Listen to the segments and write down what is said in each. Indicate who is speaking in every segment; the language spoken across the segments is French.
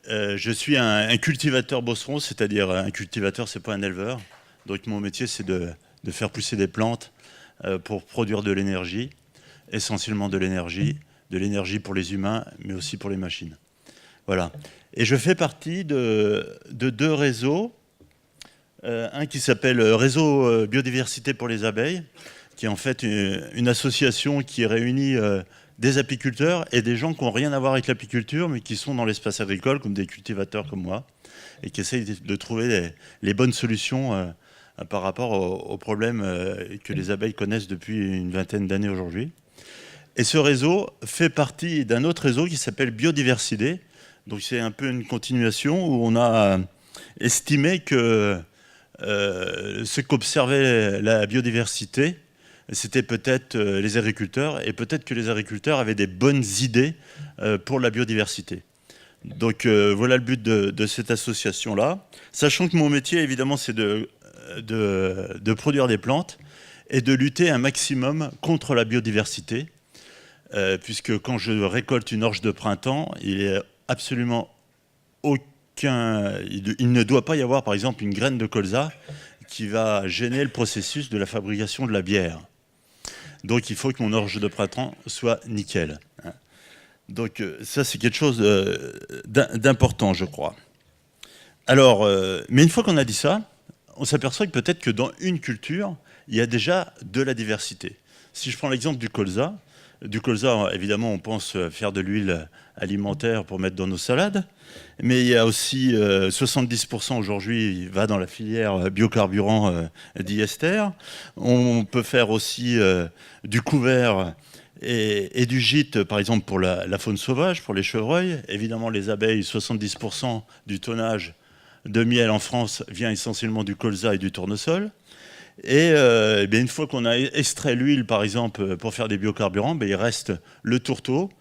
Speaker 1: Je suis un cultivateur bosseron, c'est-à-dire un cultivateur, c'est pas un éleveur. Donc mon métier, c'est de faire pousser des plantes pour produire de l'énergie, essentiellement de l'énergie pour les humains, mais aussi pour les machines. Voilà. Et je fais partie de deux réseaux. Un qui s'appelle Réseau Biodiversité pour les abeilles, qui est en fait une association qui réunit des apiculteurs et des gens qui n'ont rien à voir avec l'apiculture, mais qui sont dans l'espace agricole, comme des cultivateurs comme moi, et qui essayent de trouver les bonnes solutions par rapport aux problèmes que les abeilles connaissent depuis une vingtaine d'années aujourd'hui. Et ce réseau fait partie d'un autre réseau qui s'appelle Biodiversité. Donc c'est un peu une continuation où on a estimé que ce qu'observait la biodiversité, c'était peut-être les agriculteurs, et peut-être que les agriculteurs avaient des bonnes idées pour la biodiversité. Donc voilà le but de cette association-là. Sachant que mon métier, évidemment, c'est de produire des plantes et de lutter un maximum contre la biodiversité, puisque quand je récolte une orge de printemps, il est absolument il ne doit pas y avoir, par exemple, une graine de colza qui va gêner le processus de la fabrication de la bière. Donc il faut que mon orge de printemps soit nickel. Donc ça, c'est quelque chose d'important, je crois. Alors, mais une fois qu'on a dit ça, on s'aperçoit que peut-être que dans une culture, il y a déjà de la diversité. Si je prends l'exemple du colza, évidemment, on pense faire de l'huile alimentaire pour mettre dans nos salades, mais il y a aussi 70% aujourd'hui va dans la filière biocarburant diester. On peut faire aussi du couvert et du gîte, par exemple, pour la faune sauvage, pour les chevreuils. Évidemment, les abeilles, 70% du tonnage de miel en France vient essentiellement du colza et du tournesol. Et bien une fois qu'on a extrait l'huile, par exemple, pour faire des biocarburants, il reste le tourteau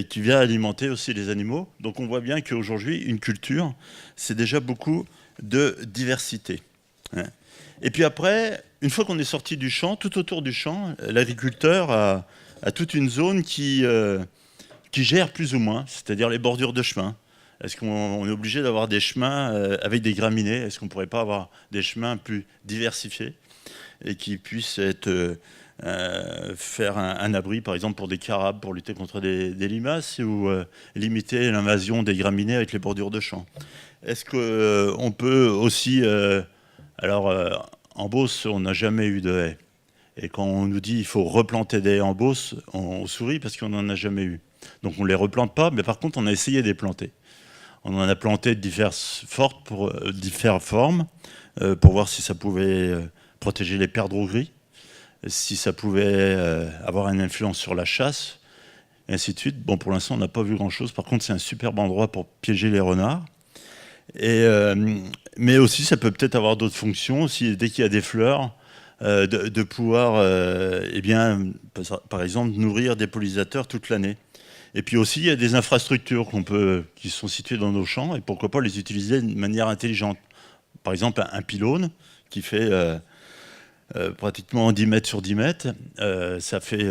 Speaker 1: qui vient alimenter aussi les animaux. Donc on voit bien qu'aujourd'hui, une culture, c'est déjà beaucoup de diversité. Et puis après, une fois qu'on est sorti du champ, tout autour du champ, l'agriculteur a toute une zone qui gère plus ou moins, c'est-à-dire les bordures de chemin. Est-ce qu'on est obligé d'avoir des chemins avec des graminées? Est-ce qu'on ne pourrait pas avoir des chemins plus diversifiés et qui puissent faire un abri, par exemple, pour des carabes, pour lutter contre des limaces, ou limiter l'invasion des graminées avec les bordures de champs? Est-ce qu'on peut aussi... en Beauce, on n'a jamais eu de haies. Et quand on nous dit qu'il faut replanter des haies en Beauce, on sourit parce qu'on n'en a jamais eu. Donc on ne les replante pas, mais par contre, on a essayé de les planter. On en a planté de diverses formes pour voir si ça pouvait protéger les perdreaux gris, si ça pouvait avoir une influence sur la chasse, et ainsi de suite. Bon, pour l'instant, on n'a pas vu grand-chose. Par contre, c'est un superbe endroit pour piéger les renards. Mais aussi, ça peut peut-être avoir d'autres fonctions. Aussi, dès qu'il y a des fleurs, de pouvoir, par exemple, nourrir des pollinisateurs toute l'année. Et puis aussi, il y a des infrastructures qui sont situées dans nos champs, et pourquoi pas les utiliser de manière intelligente. Par exemple, un pylône qui fait pratiquement 10 mètres sur 10 mètres, ça fait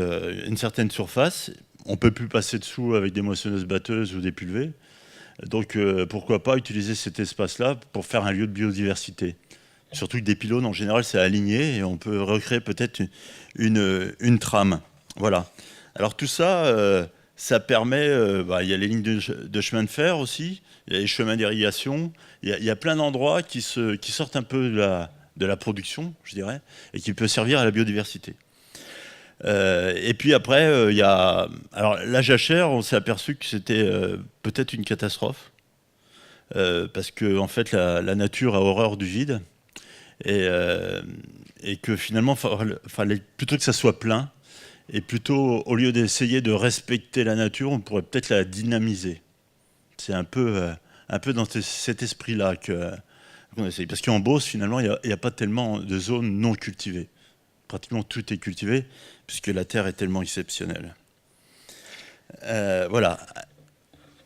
Speaker 1: une certaine surface. On ne peut plus passer dessous avec des moissonneuses-batteuses ou des pulvées. Donc pourquoi pas utiliser cet espace-là pour faire un lieu de biodiversité. Surtout que des pylônes, en général, c'est aligné, et on peut recréer peut-être une trame. Voilà. Alors tout ça... ça permet, il y a les lignes de chemin de fer aussi, il y a les chemins d'irrigation, il y a plein d'endroits qui sortent un peu de la production, je dirais, et qui peuvent servir à la biodiversité. Et puis après, il y a... Alors la jachère, on s'est aperçu que c'était peut-être une catastrophe, parce que en fait, la nature a horreur du vide, et que finalement, fallait plutôt que ça soit plein, et plutôt, au lieu d'essayer de respecter la nature, on pourrait peut-être la dynamiser. C'est un peu dans cet esprit-là qu'on essaye. Parce qu'en Beauce, finalement, il n'y a pas tellement de zones non cultivées. Pratiquement tout est cultivé, puisque la terre est tellement exceptionnelle. Voilà.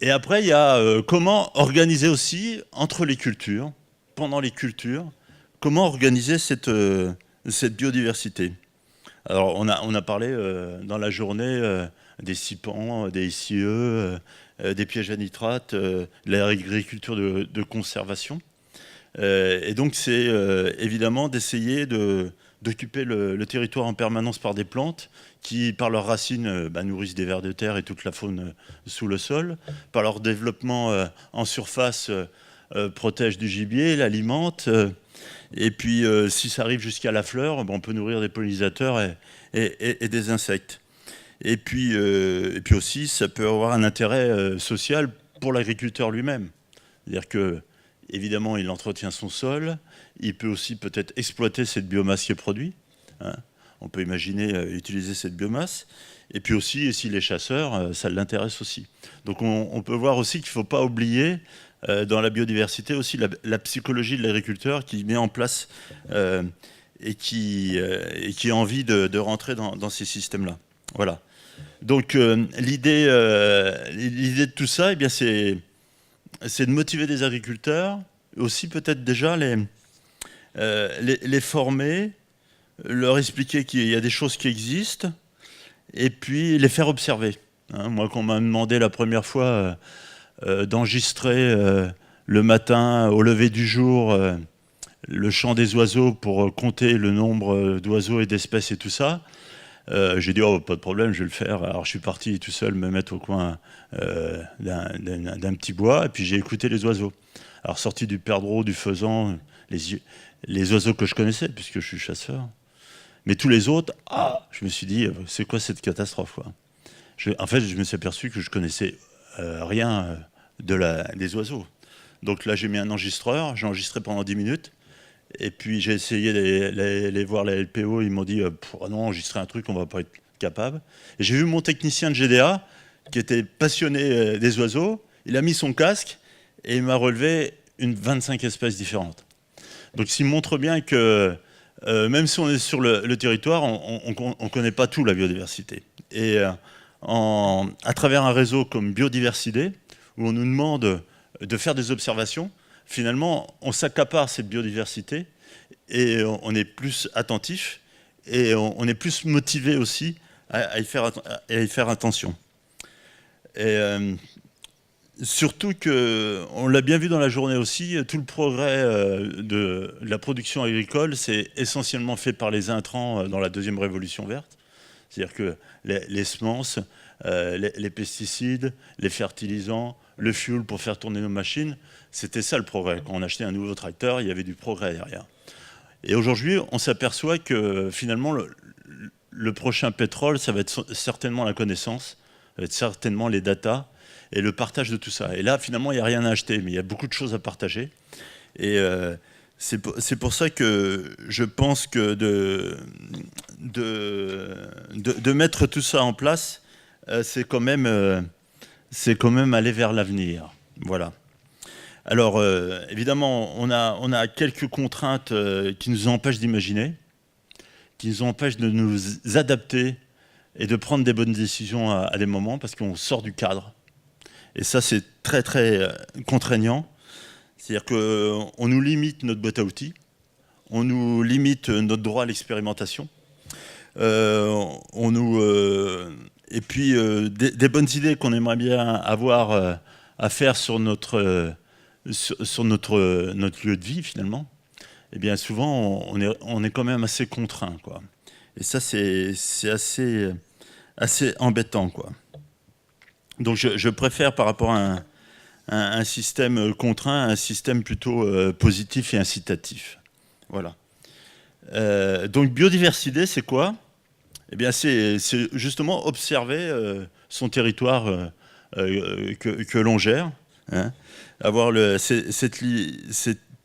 Speaker 1: Et après, il y a comment organiser aussi, entre les cultures, pendant les cultures, comment organiser cette biodiversité. Alors, on a parlé dans la journée des scipan, des ICE, des pièges à nitrate, l'agriculture de conservation. Et donc c'est évidemment d'essayer d'occuper le territoire en permanence par des plantes qui, par leurs racines, nourrissent des vers de terre et toute la faune sous le sol, par leur développement en surface, protègent du gibier, l'alimentent, et puis si ça arrive jusqu'à la fleur, on peut nourrir des pollinisateurs et des insectes. Et puis aussi, ça peut avoir un intérêt social pour l'agriculteur lui-même. C'est-à-dire que, évidemment, il entretient son sol, il peut aussi peut-être exploiter cette biomasse qui est produite. Hein. On peut imaginer utiliser cette biomasse. Et puis aussi, s'il est chasseur, ça l'intéresse aussi. Donc on peut voir aussi qu'il ne faut pas oublier dans la biodiversité aussi la psychologie de l'agriculteur qui met en place et qui a envie de rentrer dans ces systèmes-là. Voilà. Donc l'idée de tout ça, eh bien, c'est de motiver des agriculteurs, aussi peut-être déjà les former, leur expliquer qu'il y a des choses qui existent, et puis les faire observer. Hein, moi, quand on m'a demandé la première fois d'enregistrer le matin, au lever du jour, le chant des oiseaux pour compter le nombre d'oiseaux et d'espèces et tout ça, j'ai dit, oh, pas de problème, je vais le faire. Alors je suis parti tout seul me mettre au coin d'un petit bois, et puis j'ai écouté les oiseaux. Alors sorti du perdreau, du faisan, les oiseaux que je connaissais, puisque je suis chasseur. Mais tous les autres, je me suis dit, c'est quoi cette catastrophe, quoi. En fait, je me suis aperçu que je connaissais rien des oiseaux. Donc là, j'ai mis un enregistreur, j'ai enregistré pendant 10 minutes, et puis j'ai essayé de voir la LPO, ils m'ont dit, non, enregistrer un truc, on ne va pas être capable. Et j'ai vu mon technicien de GDA, qui était passionné des oiseaux, il a mis son casque, et il m'a relevé 25 espèces différentes. Donc ça montre bien que même si on est sur le territoire, on ne connaît pas tout la biodiversité. Et à travers un réseau comme Biodiversité, où on nous demande de faire des observations, finalement, on s'accapare cette biodiversité et on est plus attentif et on est plus motivé aussi à y faire attention. Et surtout qu'on l'a bien vu dans la journée aussi, tout le progrès de la production agricole, c'est essentiellement fait par les intrants dans la deuxième révolution verte. C'est-à-dire que les semences, les pesticides, les fertilisants, le fuel pour faire tourner nos machines, c'était ça le progrès. Quand on achetait un nouveau tracteur, il y avait du progrès derrière. Et aujourd'hui, on s'aperçoit que finalement, le prochain pétrole, ça va être certainement la connaissance, ça va être certainement les datas et le partage de tout ça. Et là, finalement, il n'y a rien à acheter, mais il y a beaucoup de choses à partager. Et c'est pour ça que je pense que de mettre tout ça en place, c'est quand même aller vers l'avenir. Voilà. Alors, évidemment, on a quelques contraintes qui nous empêchent d'imaginer, qui nous empêchent de nous adapter et de prendre des bonnes décisions à des moments, parce qu'on sort du cadre. Et ça, c'est très, très contraignant. C'est-à-dire qu'on nous limite notre boîte à outils, on nous limite notre droit à l'expérimentation, et puis des bonnes idées qu'on aimerait bien avoir à faire sur notre lieu de vie, finalement, eh bien souvent on est quand même assez contraint, quoi. Et ça, c'est assez embêtant, quoi. Donc je préfère, par rapport à un système contraint, un système plutôt positif et incitatif. Voilà. Donc biodiversité, c'est quoi? Eh bien, c'est justement observer son territoire que l'on gère. Hein, avoir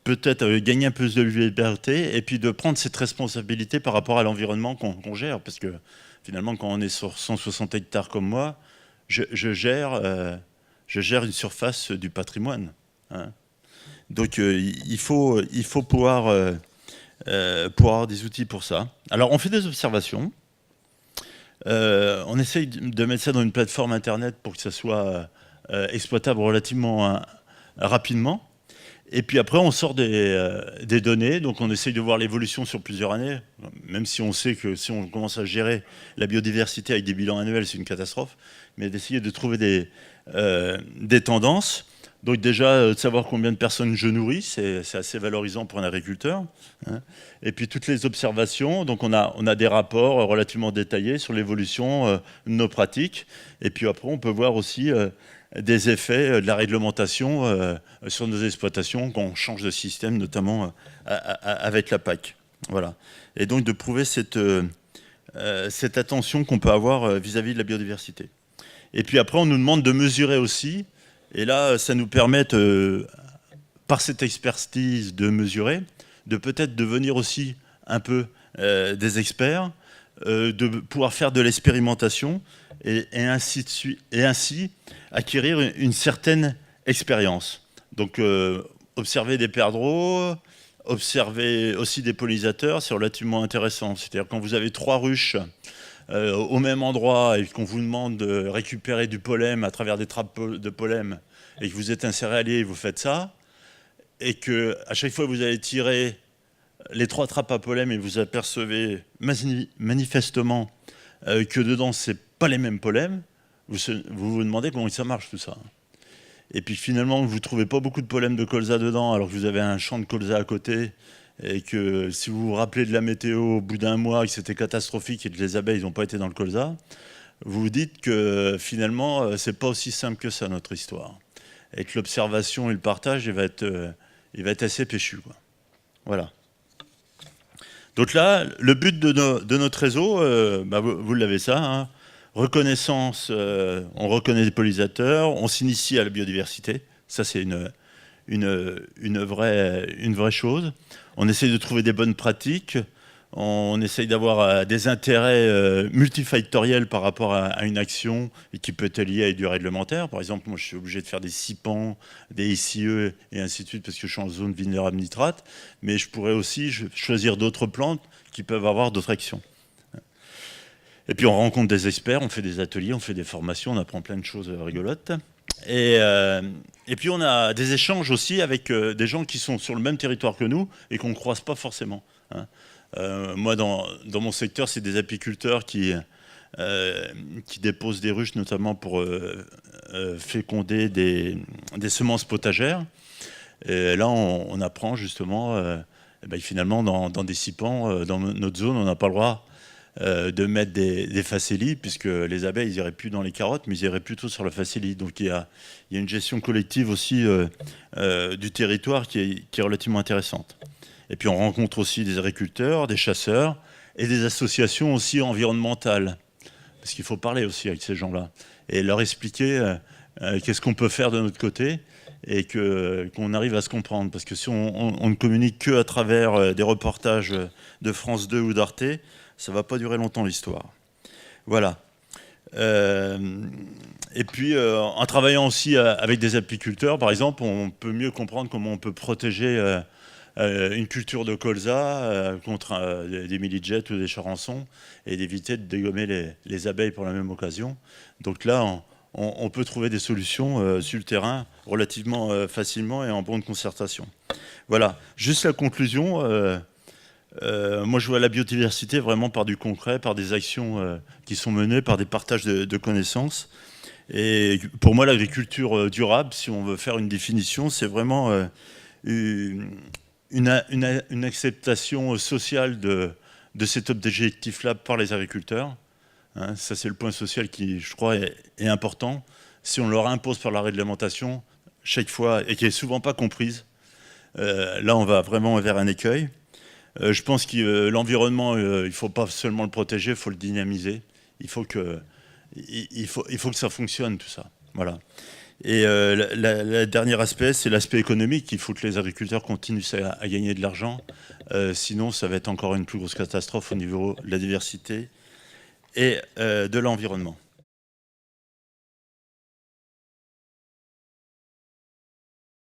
Speaker 1: peut-être gagner un peu de liberté et puis de prendre cette responsabilité par rapport à l'environnement qu'on gère. Parce que finalement, quand on est sur 160 hectares comme moi, je gère une surface du patrimoine. Hein. Donc il faut pouvoir avoir des outils pour ça. Alors on fait des observations. On essaye de mettre ça dans une plateforme internet pour que ça soit exploitable relativement rapidement. Et puis après, on sort des données, donc on essaye de voir l'évolution sur plusieurs années, même si on sait que si on commence à gérer la biodiversité avec des bilans annuels, c'est une catastrophe, mais d'essayer de trouver des tendances. Donc déjà, de savoir combien de personnes je nourris, c'est assez valorisant pour un agriculteur, hein. Et puis toutes les observations, donc on a des rapports relativement détaillés sur l'évolution de nos pratiques. Et puis après, on peut voir aussi des effets de la réglementation sur nos exploitations quand on change de système, notamment avec la PAC. Voilà. Et donc de prouver cette attention qu'on peut avoir vis-à-vis de la biodiversité. Et puis après, on nous demande de mesurer aussi. Et là, ça nous permet, par cette expertise de mesurer, de peut-être devenir aussi un peu des experts, de pouvoir faire de l'expérimentation et ainsi acquérir une certaine expérience. Donc, observer des perdreaux, observer aussi des pollinisateurs, c'est relativement intéressant. C'est-à-dire quand vous avez 3 ruches au même endroit et qu'on vous demande de récupérer du pollen à travers des trappes de pollen et que vous êtes un céréalier et vous faites ça, et que à chaque fois que vous allez tirer les 3 trappes à pollen et vous apercevez manifestement que dedans c'est pas les mêmes pollens, vous demandez comment ça marche tout ça. Et puis finalement vous trouvez pas beaucoup de pollen de colza dedans alors que vous avez un champ de colza à côté, et que si vous vous rappelez de la météo au bout d'un mois, que c'était catastrophique et que les abeilles n'ont pas été dans le colza, vous vous dites que finalement, c'est pas aussi simple que ça, notre histoire. Et que l'observation et le partage, il va être assez péchu, quoi. Voilà. Donc là, le but de notre réseau, vous l'avez ça, hein. Reconnaissance, on reconnaît des pollinisateurs, on s'initie à la biodiversité. Ça, c'est une vraie chose. On essaye de trouver des bonnes pratiques, on essaye d'avoir des intérêts multifactoriels par rapport à une action et qui peut être liée à du réglementaire. Par exemple, moi je suis obligé de faire des CIPAN, des ICE et ainsi de suite parce que je suis en zone vulnérable nitrate, mais je pourrais aussi choisir d'autres plantes qui peuvent avoir d'autres actions. Et puis on rencontre des experts, on fait des ateliers, on fait des formations, on apprend plein de choses rigolotes. Et puis on a des échanges aussi avec des gens qui sont sur le même territoire que nous et qu'on ne croise pas forcément, hein. Moi, dans mon secteur, c'est des apiculteurs qui déposent des ruches, notamment pour féconder des semences potagères. Et là, on apprend justement, finalement, dans des CIPAN, dans notre zone, on n'a pas le droit de mettre des facélies, puisque les abeilles, ils iraient plus dans les carottes, mais ils iraient plutôt sur la facélie. Donc il y a une gestion collective aussi du territoire qui est relativement intéressante. Et puis on rencontre aussi des agriculteurs, des chasseurs et des associations aussi environnementales. Parce qu'il faut parler aussi avec ces gens-là et leur expliquer qu'est-ce qu'on peut faire de notre côté et qu'on arrive à se comprendre. Parce que si on ne communique que à travers des reportages de France 2 ou d'Arte, ça ne va pas durer longtemps l'histoire. Voilà. Et puis en travaillant aussi avec des apiculteurs, par exemple, on peut mieux comprendre comment on peut protéger une culture de colza contre des millidjets ou des charançons et d'éviter de dégommer les abeilles pour la même occasion. Donc là, on peut trouver des solutions sur le terrain relativement facilement et en bonne concertation. Voilà, juste la conclusion. Moi, je vois la biodiversité vraiment par du concret, par des actions qui sont menées, par des partages de connaissances. Et pour moi, l'agriculture durable, si on veut faire une définition, c'est vraiment une acceptation sociale de cet objectif-là par les agriculteurs. Hein, ça, c'est le point social qui, je crois, est important. Si on leur impose par la réglementation, chaque fois, et qui n'est souvent pas comprise, là, on va vraiment vers un écueil. Je pense que l'environnement, il ne faut pas seulement le protéger, il faut le dynamiser. Il faut que ça fonctionne, tout ça. Voilà. Et le dernier aspect, c'est l'aspect économique. Il faut que les agriculteurs continuent à gagner de l'argent. Sinon, ça va être encore une plus grosse catastrophe au niveau de la diversité et de l'environnement.